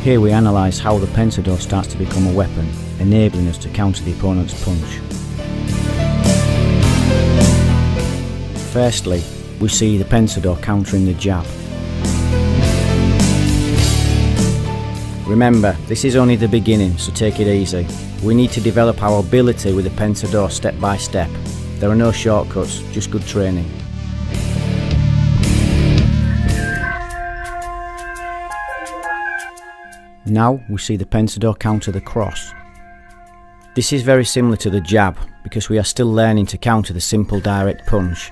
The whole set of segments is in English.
Here we analyse how the Pensador starts to become a weapon, enabling us to counter the opponent's punch. Firstly, we see the Pensador countering the jab. Remember, this is only the beginning, so take it easy. We need to develop our ability with the Pensador step by step. There are no shortcuts, just good training. Now we see the Pensador counter the cross. This is very similar to the jab because we are still learning to counter the simple direct punch.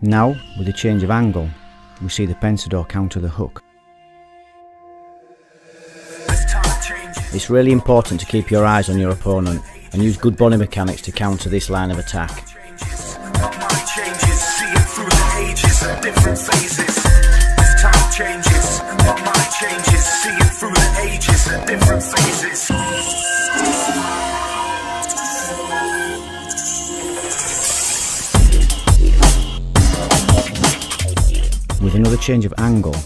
Now, with a change of angle, we see the Pensador counter the hook. It's really important to keep your eyes on your opponent and use good body mechanics to counter this line of attack. With another change of angle,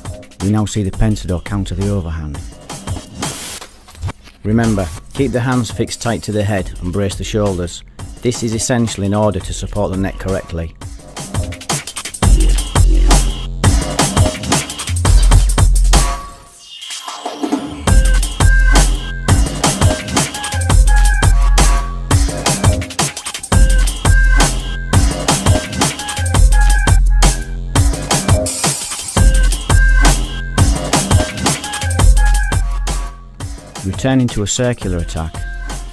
we now see the Pensador counter the overhand. Remember, keep the hands fixed tight to the head and brace the shoulders. This is essential in order to support the neck correctly. Returning to a circular attack,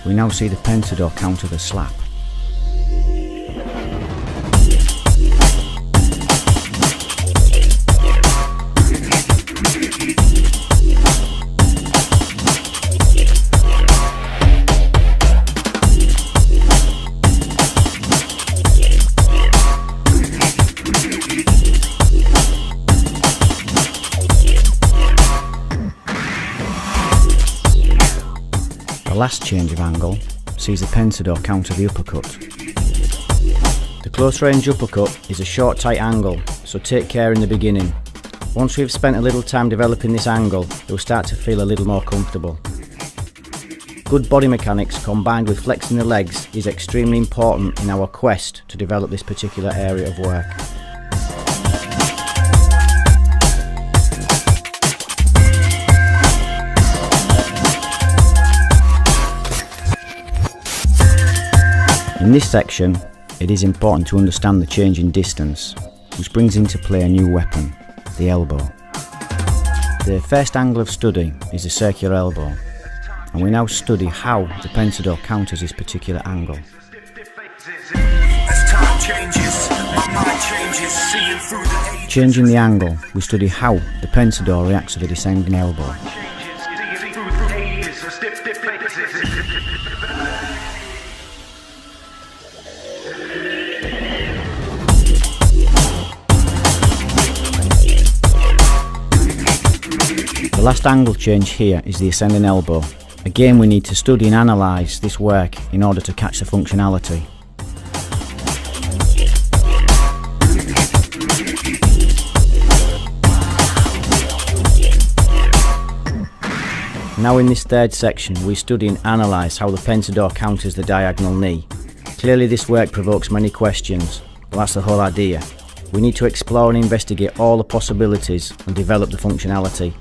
we now see the Pensador counter the slap. The last change of angle sees the Pensador counter the uppercut. The close range uppercut is a short tight angle, so take care in the beginning. Once we've spent a little time developing this angle, you'll start to feel a little more comfortable. Good body mechanics combined with flexing the legs is extremely important in our quest to develop this particular area of work. In this section, it is important to understand the change in distance, which brings into play a new weapon, the elbow. The first angle of study is the circular elbow, and we now study how the Pensador counters this particular angle. Changing the angle, we study how the Pensador reacts to the descending elbow. The last angle change here is the ascending elbow. Again, we need to study and analyse this work in order to catch the functionality. Now in this third section, we study and analyse how the Pensador counters the diagonal knee. Clearly this work provokes many questions, but that's the whole idea. We need to explore and investigate all the possibilities and develop the functionality.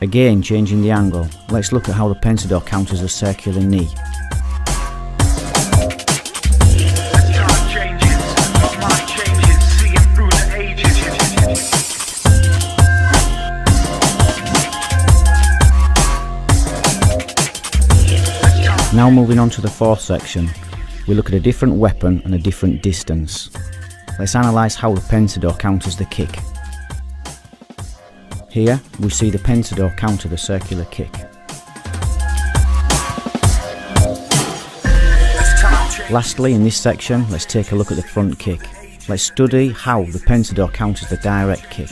Again, changing the angle, let's look at how the Pensador counters a circular knee. Now moving on to the fourth section, we look at a different weapon and a different distance. let's analyse how the Pensador counters the kick. Here we see the Pensador counter the circular kick. Lastly, in this section, let's take a look at the front kick. Let's study how the Pensador counters the direct kick.